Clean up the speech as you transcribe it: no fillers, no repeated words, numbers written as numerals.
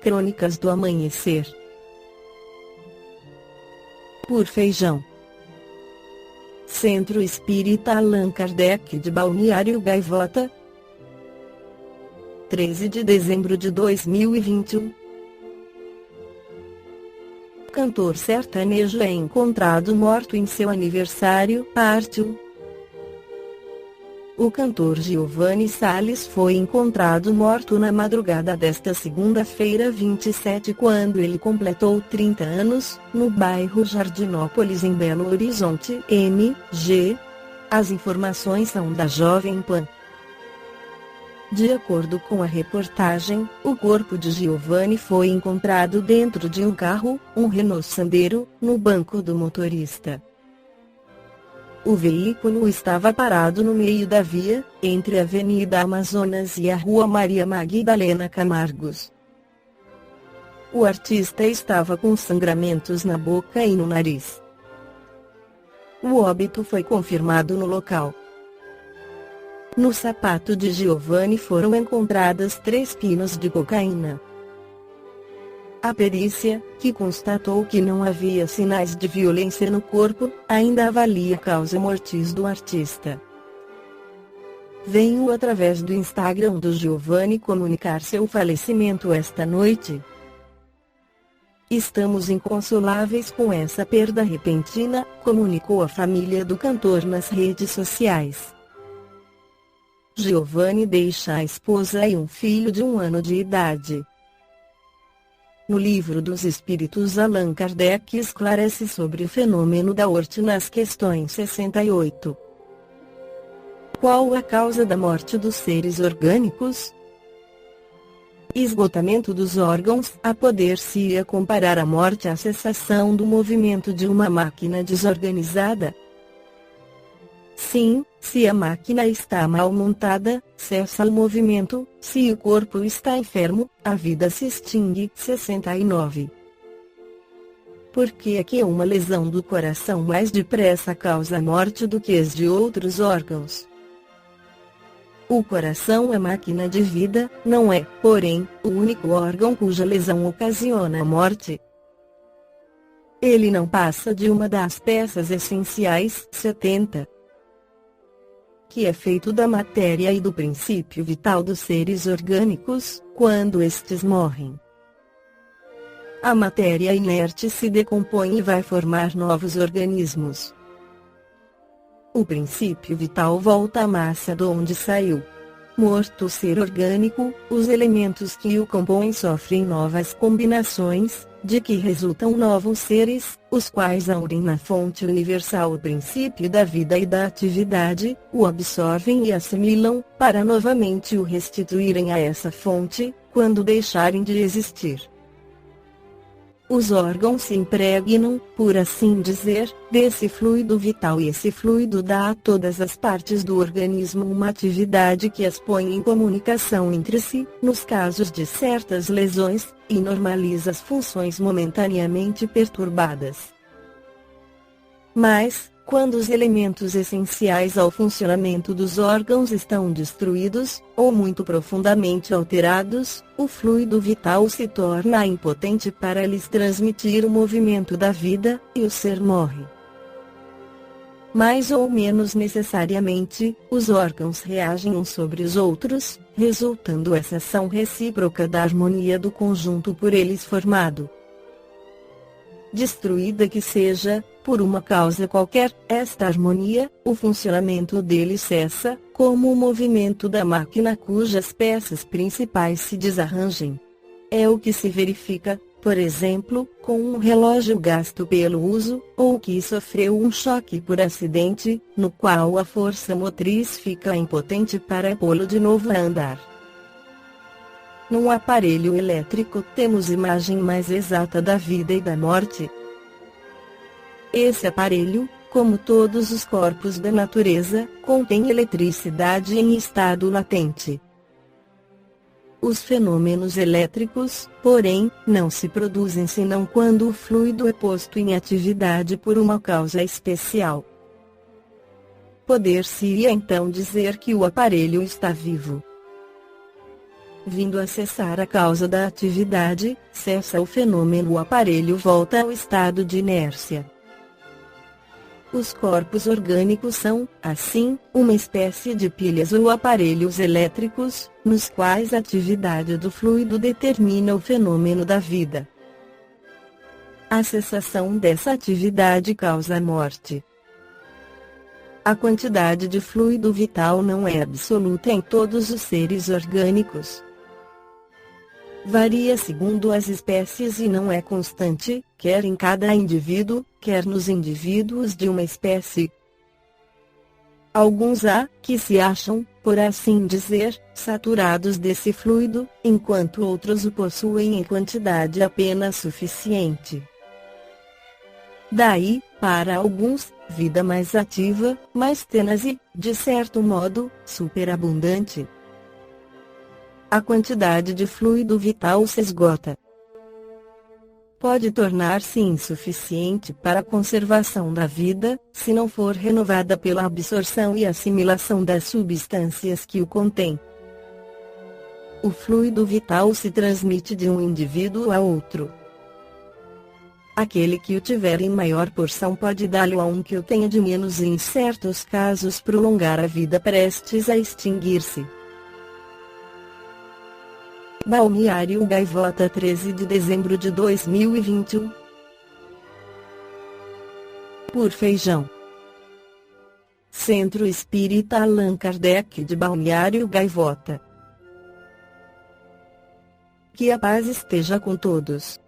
Crônicas do Amanhecer. Por Feijão. Centro Espírita Allan Kardec de Balneário Gaivota, 13 de dezembro de 2021. Cantor sertanejo é encontrado morto em seu aniversário, parte 1. O cantor Giovanni Salles foi encontrado morto na madrugada desta segunda-feira 27 quando ele completou 30 anos, no bairro Jardinópolis em Belo Horizonte, MG. As informações são da Jovem Pan. De acordo com a reportagem, o corpo de Giovanni foi encontrado dentro de um carro, um Renault Sandero, no banco do motorista. O veículo estava parado no meio da via, entre a Avenida Amazonas e a Rua Maria Magdalena Camargos. O artista estava com sangramentos na boca e no nariz. O óbito foi confirmado no local. No sapato de Giovanni foram encontradas 3 pinos de cocaína. A perícia, que constatou que não havia sinais de violência no corpo, ainda avalia a causa mortis do artista. Venho através do Instagram do Giovanni comunicar seu falecimento esta noite. Estamos inconsoláveis com essa perda repentina, comunicou a família do cantor nas redes sociais. Giovanni deixa a esposa e um filho de 1 ano de idade. No Livro dos Espíritos, Allan Kardec esclarece sobre o fenômeno da morte nas questões 68. Qual a causa da morte dos seres orgânicos? Esgotamento dos órgãos. A poder-se comparar a morte à cessação do movimento de uma máquina desorganizada? Sim, se a máquina está mal montada, cessa o movimento; se o corpo está enfermo, a vida se extingue. 69. Por que é que uma lesão do coração mais depressa causa a morte do que as de outros órgãos? O coração é máquina de vida, não é, porém, o único órgão cuja lesão ocasiona a morte. Ele não passa de uma das peças essenciais. 70. Que é feito da matéria e do princípio vital dos seres orgânicos, quando estes morrem. A matéria inerte se decompõe e vai formar novos organismos. O princípio vital volta à massa de onde saiu. Morto o ser orgânico, os elementos que o compõem sofrem novas combinações, de que resultam novos seres, os quais aurem na fonte universal o princípio da vida e da atividade, o absorvem e assimilam, para novamente o restituírem a essa fonte, quando deixarem de existir. Os órgãos se impregnam, por assim dizer, desse fluido vital e esse fluido dá a todas as partes do organismo uma atividade que as põe em comunicação entre si, nos casos de certas lesões, e normaliza as funções momentaneamente perturbadas. Mas, quando os elementos essenciais ao funcionamento dos órgãos estão destruídos, ou muito profundamente alterados, o fluido vital se torna impotente para lhes transmitir o movimento da vida, e o ser morre. Mais ou menos necessariamente, os órgãos reagem uns sobre os outros, resultando essa ação recíproca da harmonia do conjunto por eles formado. Destruída que seja, por uma causa qualquer, esta harmonia, o funcionamento dele cessa, como o movimento da máquina cujas peças principais se desarranjem. É o que se verifica, por exemplo, com um relógio gasto pelo uso, ou que sofreu um choque por acidente, no qual a força motriz fica impotente para pô-lo de novo a andar. Num aparelho elétrico temos imagem mais exata da vida e da morte. Esse aparelho, como todos os corpos da natureza, contém eletricidade em estado latente. Os fenômenos elétricos, porém, não se produzem senão quando o fluido é posto em atividade por uma causa especial. Poder-se-ia então dizer que o aparelho está vivo. vindo a cessar a causa da atividade, cessa o fenômeno, o aparelho volta ao estado de inércia. Os corpos orgânicos são, assim, uma espécie de pilhas ou aparelhos elétricos, nos quais a atividade do fluido determina o fenômeno da vida. A cessação dessa atividade causa a morte. A quantidade de fluido vital não é absoluta em todos os seres orgânicos. Varia segundo as espécies e não é constante, quer em cada indivíduo, quer nos indivíduos de uma espécie. Alguns há, que se acham, por assim dizer, saturados desse fluido, enquanto outros o possuem em quantidade apenas suficiente. Daí, para alguns, vida mais ativa, mais tenaz e, de certo modo, superabundante. A quantidade de fluido vital se esgota. Pode tornar-se insuficiente para a conservação da vida, se não for renovada pela absorção e assimilação das substâncias que o contêm. O fluido vital se transmite de um indivíduo a outro. Aquele que o tiver em maior porção pode dá-lo a um que o tenha de menos e, em certos casos, prolongar a vida prestes a extinguir-se. Balneário Gaivota, 13 de dezembro de 2021. Por Feijão. Centro Espírita Allan Kardec de Balneário Gaivota. Que a paz esteja com todos.